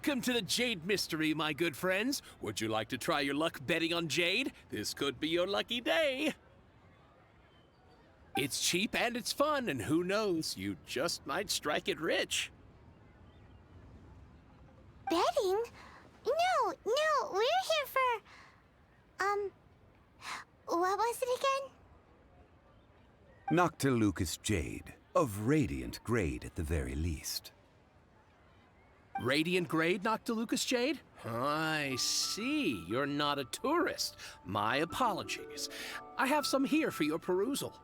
Welcome to the Jade Mystery, my good friends. Would you like to try your luck betting on Jade? This could be your lucky day. It's cheap and it's fun, and who knows, you just might strike it rich. Betting? No, we're here for... what was it again? Noctilucous Jade, of radiant grade at the very least. Radiant grade, Noctilucous Jade? I see. You're not a tourist. My apologies. I have some here for your perusal.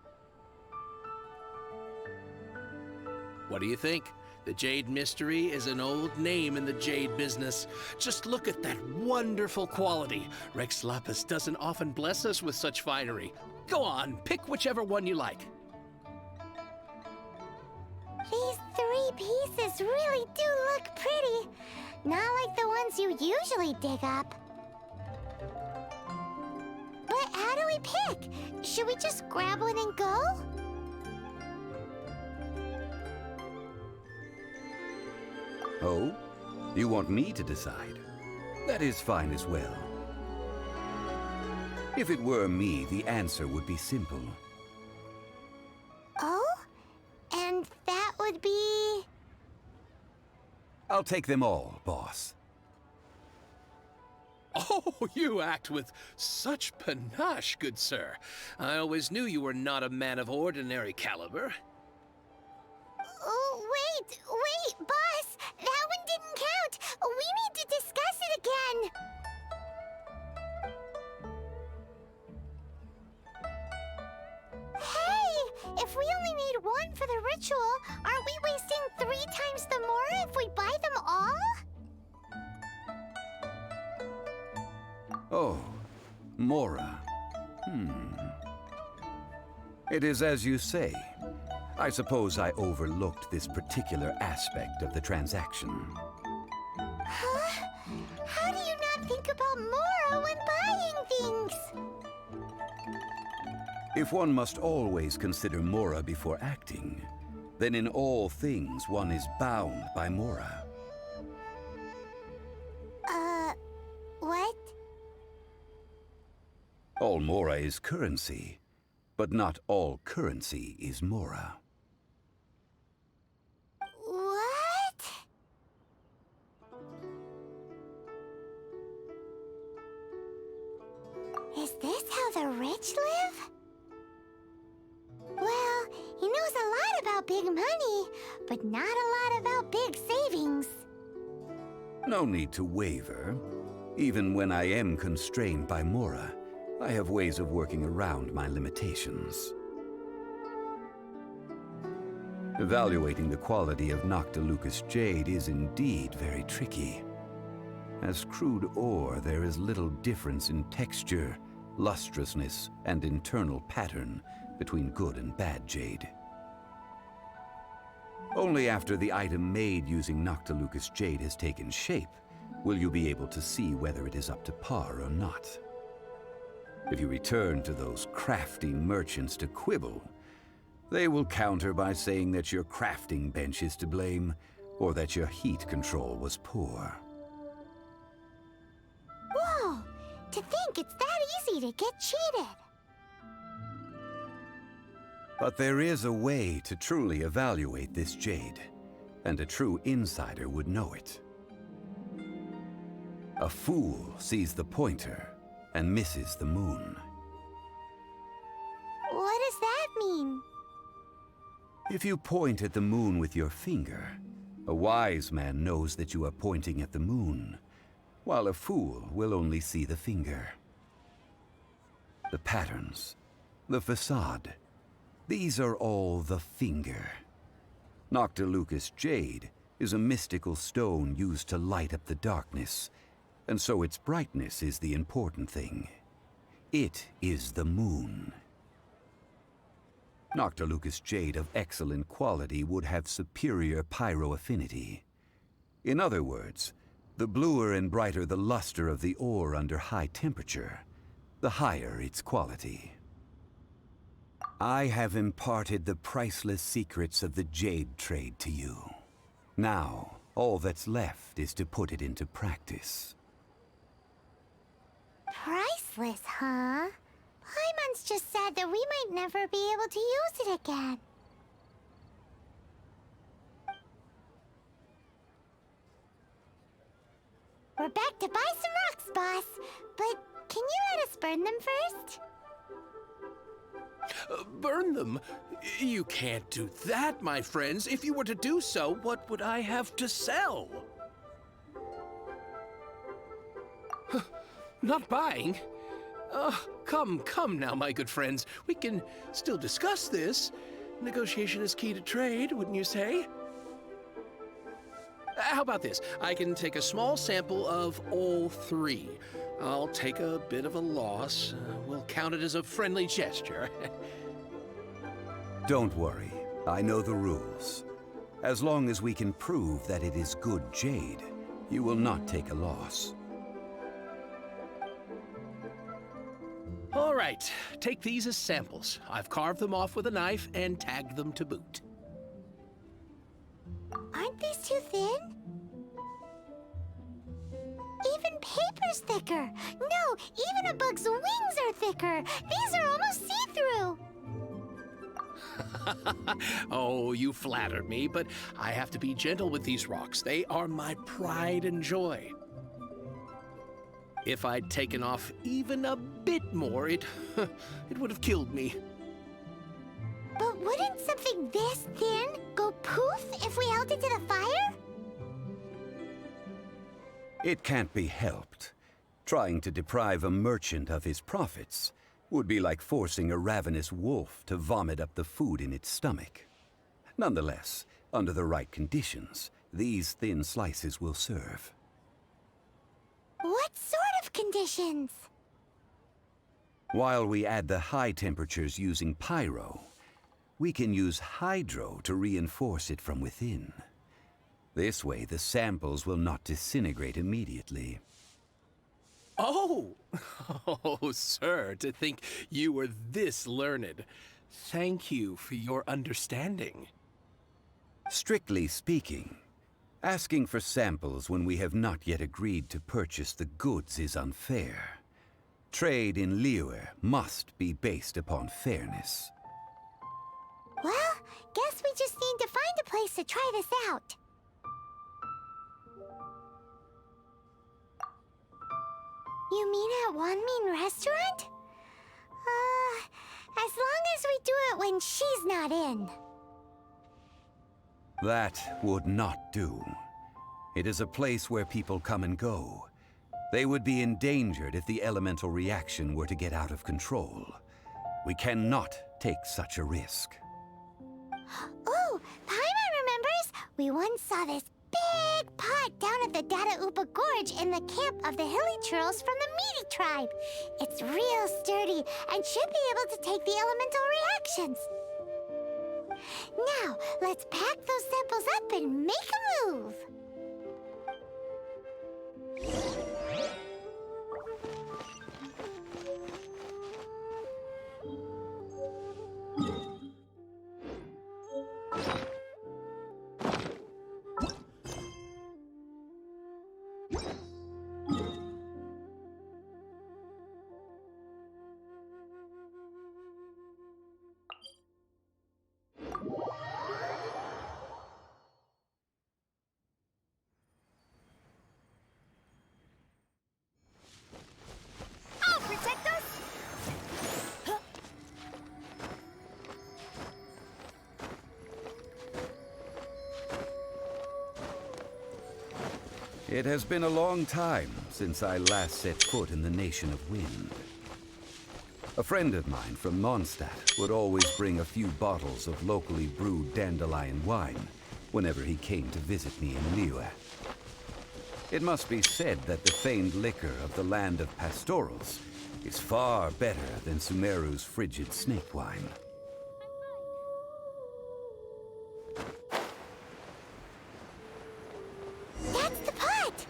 What do you think? The Jade Mystery is an old name in the jade business. Just look at that wonderful quality. Rex Lapis doesn't often bless us with such finery. Go on, pick whichever one you like. These 3 pieces really do look pretty. Not like the ones you usually dig up. But how do we pick? Should we just grab one and go? Oh? You want me to decide? That is fine as well. If it were me, the answer would be simple. Oh? And that would be... I'll take them all, boss. Oh, you act with such panache, good sir. I always knew you were not a man of ordinary caliber. Oh, wait, boss! That one didn't count! We need to discuss it again! Hey! If we only need 1 for the ritual, aren't we wasting 3 times the more if we buy them all? Oh, Mora. It is as you say. I suppose I overlooked this particular aspect of the transaction. Huh? How do you not think about Mora when buying things? If one must always consider Mora before acting, then in all things one is bound by Mora. What? All Mora is currency, but not all currency is Mora. What? Is this how the rich live? Well, he knows a lot about big money, but not a lot about big savings. No need to waver. Even when I am constrained by Mora, I have ways of working around my limitations. Evaluating the quality of Noctilucous Jade is indeed very tricky. As crude ore, there is little difference in texture, lustrousness, and internal pattern between good and bad jade. Only after the item made using Noctilucous Jade has taken shape will you be able to see whether it is up to par or not. If you return to those crafting merchants to quibble, they will counter by saying that your crafting bench is to blame, or that your heat control was poor. Whoa! To think it's that easy to get cheated! But there is a way to truly evaluate this jade, and a true insider would know it. A fool sees the pointer and misses the moon. What does that mean? If you point at the moon with your finger, a wise man knows that you are pointing at the moon, while a fool will only see the finger. The patterns, the facade, these are all the finger. Noctilucous Jade is a mystical stone used to light up the darkness, and so its brightness is the important thing. It is the moon. Noctilucous Jade of excellent quality would have superior pyroaffinity. In other words, the bluer and brighter the luster of the ore under high temperature, the higher its quality. I have imparted the priceless secrets of the jade trade to you. Now, All that's left is to put it into practice. Priceless, huh? Paimon's just sad that we might never be able to use it again. We're back to buy some rocks, boss. But can you let us burn them first? Burn them? You can't do that, my friends. If you were to do so, what would I have to sell? Not buying? Come now, my good friends. We can still discuss this. Negotiation is key to trade, wouldn't you say? How about this? I can take a small sample of all three. I'll take a bit of a loss. We'll count it as a friendly gesture. Don't worry. I know the rules. As long as we can prove that it is good jade, you will not take a loss. All right, take these as samples. I've carved them off with a knife and tagged them to boot. Aren't these too thin? Even paper's thicker. No, even a bug's wings are thicker. These are almost see-through. Oh, you flatter me, but I have to be gentle with these rocks. They are my pride and joy. If I'd taken off even a bit more, it would have killed me. But wouldn't something this thin go poof if we held it to the fire? It can't be helped. Trying to deprive a merchant of his profits would be like forcing a ravenous wolf to vomit up the food in its stomach. Nonetheless, under the right conditions, these thin slices will serve. What sort of conditions? While we add the high temperatures using pyro, we can use hydro to reinforce it from within. This way, the samples will not disintegrate immediately. Oh, sir, to think you were this learned. Thank you for your understanding. Strictly speaking, asking for samples when we have not yet agreed to purchase the goods is unfair. Trade in Liyue must be based upon fairness. Well, guess we just need to find a place to try this out. You mean at Wanmin Restaurant? As long as we do it when she's not in. That would not do. It is a place where people come and go. They would be endangered if the elemental reaction were to get out of control. We cannot take such a risk. Oh, Paimon remembers! We once saw this big pot down at the Dada Upa Gorge in the camp of the Hilly Churls from the Meaty tribe. It's real sturdy and should be able to take the elemental reactions. Now, let's pack those samples up and make a move. I'll protect us! It has been a long time since I last set foot in the Nation of Wind. A friend of mine from Mondstadt would always bring a few bottles of locally brewed dandelion wine whenever he came to visit me in Liyue. It must be said that the famed liquor of the land of pastorals is far better than Sumeru's frigid snake wine. That's the pot!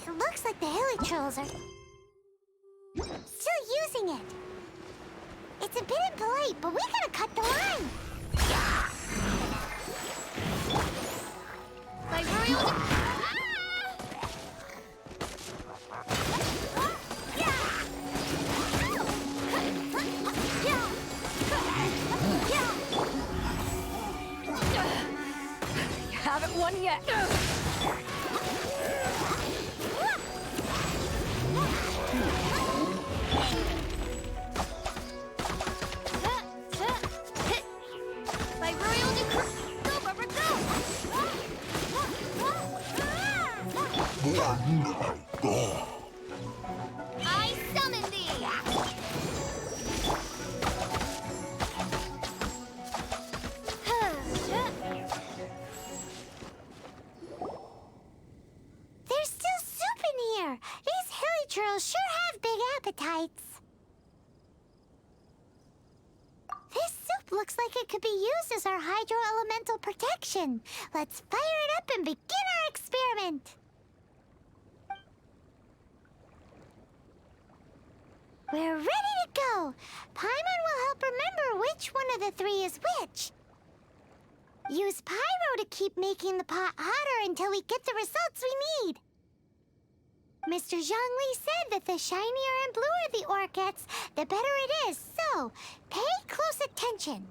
It looks like the Hilly Trolls are still using it. It's a bit impolite, but we gotta cut the line. By ruining Haven't won yet. By royal decree, go, Barbara, go! I summon thee! There's still soup in here. These hilly churls sure have big appetites. This soup looks like it could be used as our hydro-elemental protection. Let's fire it up and begin our experiment. We're ready to go. Paimon will help remember which one of the three is which. Use pyro to keep making the pot hotter until we get the results we need. Mr. Zhongli said that the shinier and bluer the ore gets, the better it is. So, pay close attention.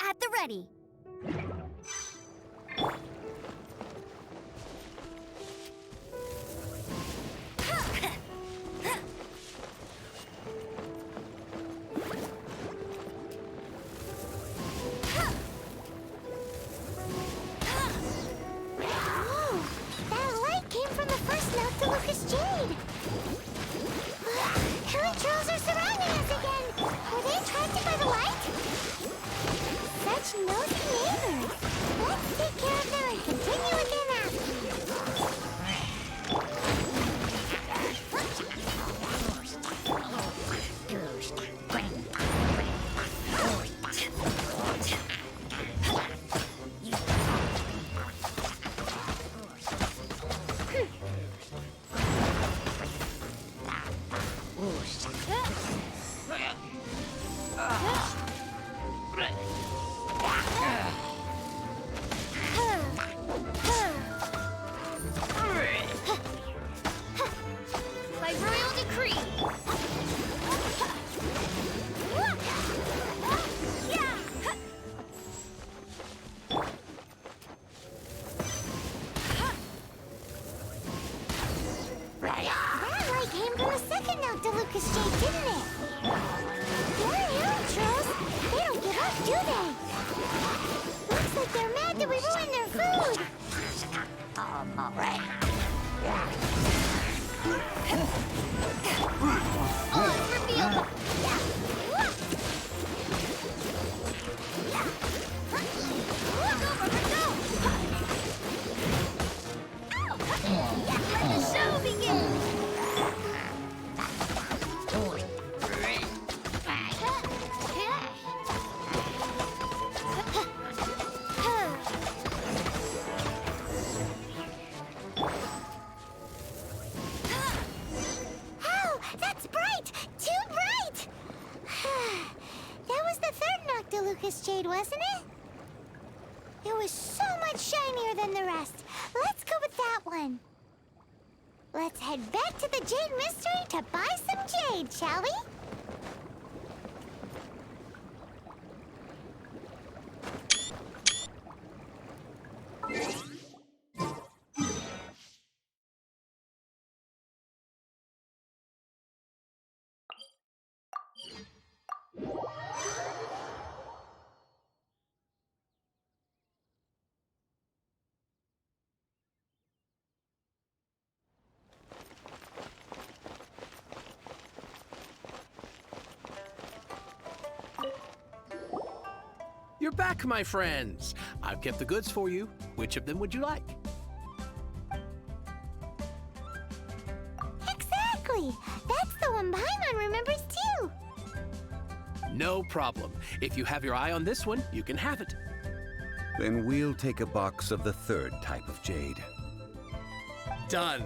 At the ready. Whoa! That light came from the first Noctilucous Jade. Hilly trolls are surrounding us again. Were they attracted by the light? Such nosy neighbors. Let's take care of them and continue with their nap. By royal decree. That light came from the second Noctilucous Jade, didn't it? They're hilly trolls. They don't give up, do they? Looks like they're mad that we ruined their food. All is revealed. Let the show begin. Oh, that's bright! Too bright! That was the third Noctilucous Jade, wasn't it? It was so much shinier than the rest. Let's go with that one. Let's head back to the Jade Mystery to buy some jade, shall we? You're back, my friends. I've kept the goods for you. Which of them would you like? Exactly! That's the one Paimon remembers too! No problem. If you have your eye on this one, you can have it. Then we'll take a box of the third type of jade. Done.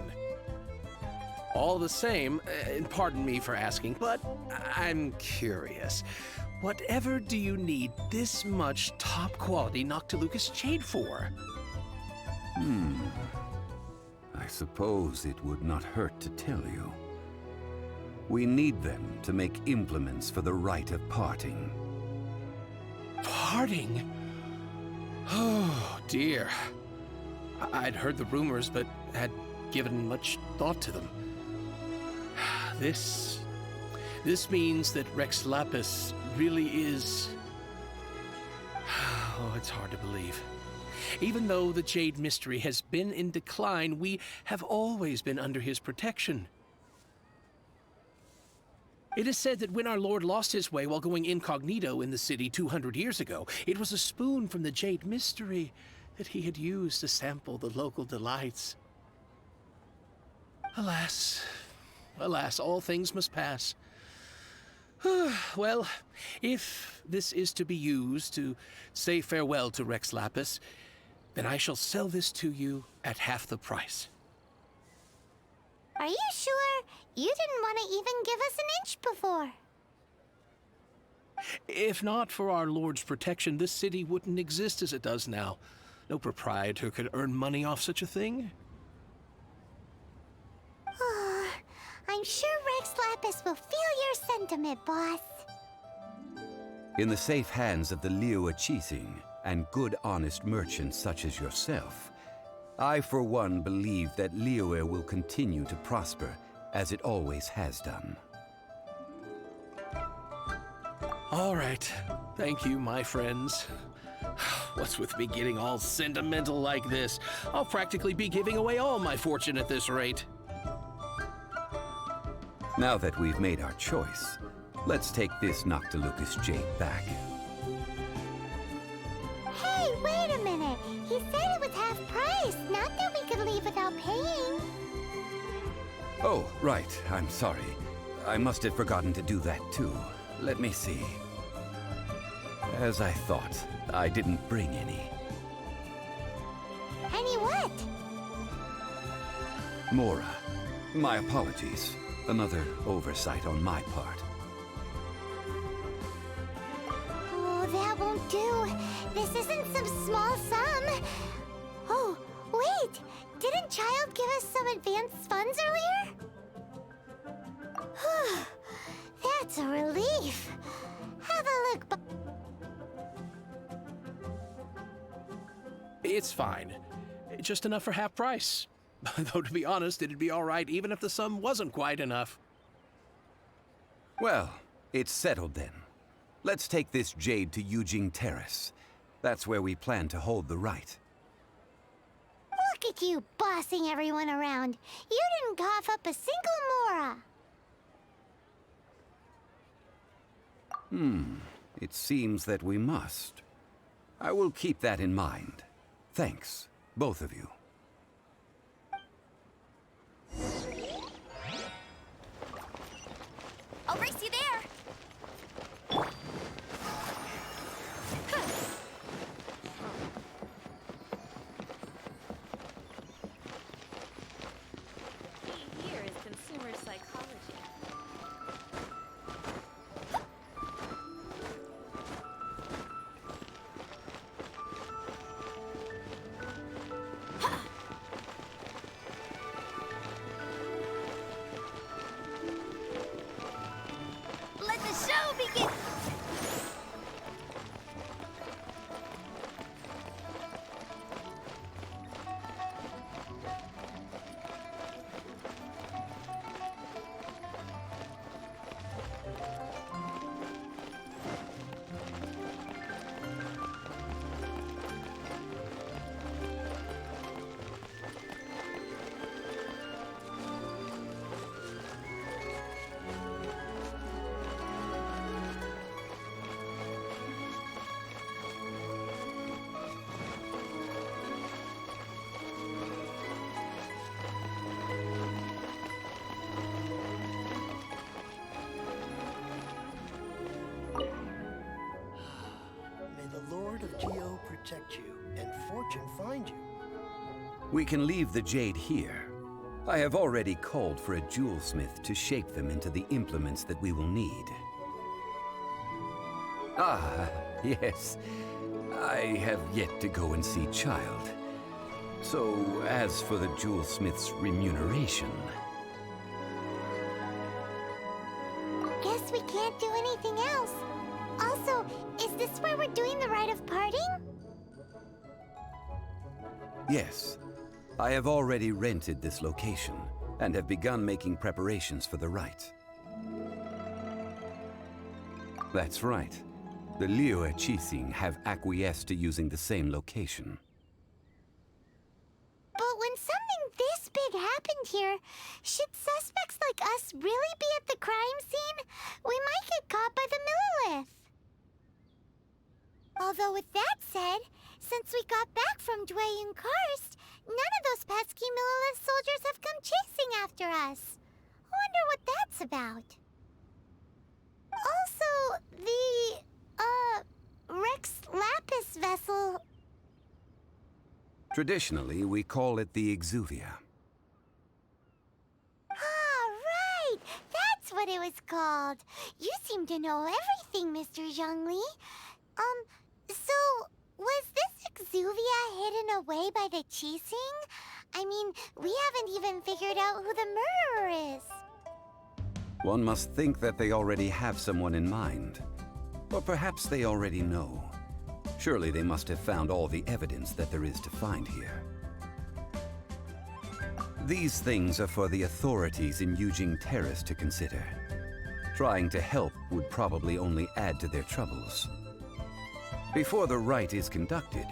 All the same, and pardon me for asking, but I'm curious. Whatever do you need this much top-quality Noctilucous jade for? I suppose it would not hurt to tell you. We need them to make implements for the rite of parting. Parting? Oh, dear. I'd heard the rumors, but had given much thought to them. This means that Rex Lapis really is... Oh, it's hard to believe. Even though the Jade Mystery has been in decline, we have always been under his protection. It is said that when our Lord lost his way while going incognito in the city 200 years ago, it was a spoon from the Jade Mystery that he had used to sample the local delights. Alas, alas, all things must pass. Well, if this is to be used to say farewell to Rex Lapis, then I shall sell this to you at half the price. Are you sure? You didn't want to even give us an inch before. If not for our Lord's protection, this city wouldn't exist as it does now. No proprietor could earn money off such a thing. I'm sure Rex Lapis will feel your sentiment, boss. In the safe hands of the Liu Chising and good honest merchants such as yourself, I for one believe that Liyue will continue to prosper as it always has done. All right. Thank you, my friends. What's with me getting all sentimental like this? I'll practically be giving away all my fortune at this rate. Now that we've made our choice, let's take this Noctilucous jade back. Hey, wait a minute. He said it was half price, not that we could leave without paying. Oh, right. I'm sorry. I must have forgotten to do that too. Let me see. As I thought, I didn't bring any. Any what? Mora, my apologies. Another oversight on my part. Oh, that won't do. This isn't some small sum. Oh, wait. Didn't Child give us some advanced funds earlier? That's a relief. Have a look. It's fine. Just enough for half price. Though, to be honest, it'd be all right even if the sum wasn't quite enough. Well, it's settled then. Let's take this jade to Yujing Terrace. That's where we plan to hold the rite. Look at you bossing everyone around. You didn't cough up a single Mora. It seems that we must. I will keep that in mind. Thanks, both of you. I'll race you there. Here is consumer psychology. Let the show begin. May the Lord of Geo protect you and fortune find you. We can leave the jade here. I have already called for a jewelsmith to shape them into the implements that we will need. Ah, yes. I have yet to go and see Child. So, as for the jewelsmith's remuneration... Guess we can't do anything else. Also, is this where we're doing the rite of parting? Yes. I have already rented this location, and have begun making preparations for the rite. That's right. The Liyue Qixing have acquiesced to using the same location. But when something this big happened here, should suspects like us really be at the crime scene? We might get caught by the Millilith. Although with that said, since we got back from Dway and Karst, none of those pesky Millilith soldiers have come chasing after us. I wonder what that's about. Also, the, Rex Lapis vessel... Traditionally, we call it the Exuvia. Ah, right! That's what it was called. You seem to know everything, Mr. Zhongli. So, was this Exuvia hidden away by the Qixing? I mean, we haven't even figured out who the murderer is. One must think that they already have someone in mind. Or perhaps they already know. Surely they must have found all the evidence that there is to find here. These things are for the authorities in Yujing Terrace to consider. Trying to help would probably only add to their troubles. Before the rite is conducted,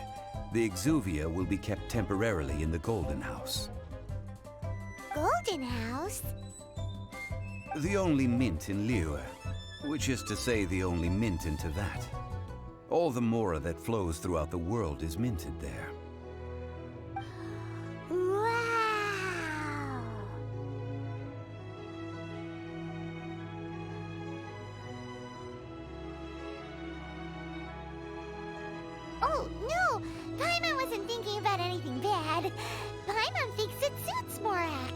the Exuvia will be kept temporarily in the Golden House. Golden House? The only mint in Liyue, which is to say the only mint in Teyvat. All the mora that flows throughout the world is minted there. Wow! Oh, no! Paimon wasn't thinking about anything bad. Paimon thinks it suits Morax.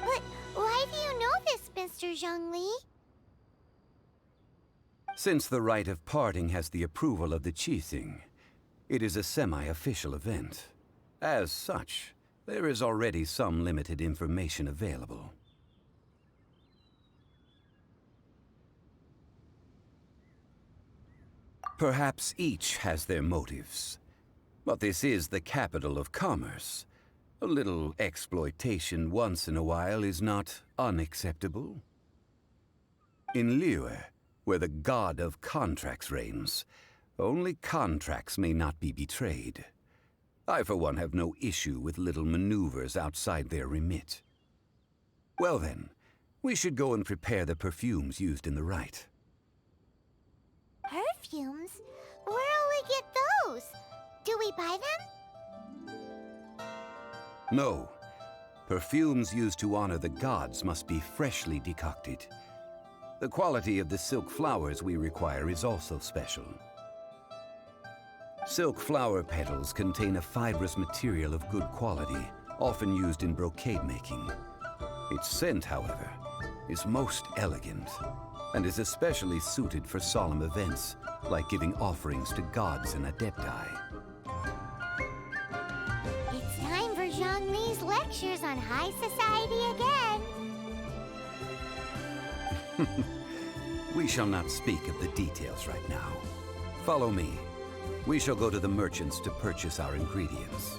But why do you know this, Mr. Zhongli? Since the rite of parting has the approval of the Qixing, it is a semi-official event. As such, there is already some limited information available. Perhaps each has their motives. But this is the capital of commerce. A little exploitation once in a while is not unacceptable. In Liyue, where the god of contracts reigns, only contracts may not be betrayed. I, for one, have no issue with little maneuvers outside their remit. Well then, we should go and prepare the perfumes used in the rite. Perfumes? Where'll we get those? Do we buy them? No. Perfumes used to honor the gods must be freshly decocted. The quality of the silk flowers we require is also special. Silk flower petals contain a fibrous material of good quality, often used in brocade making. Its scent, however, is most elegant, and is especially suited for solemn events, like giving offerings to gods and adepti. It's time for Zhongli's lectures on high society again. We shall not speak of the details right now. Follow me. We shall go to the merchants to purchase our ingredients.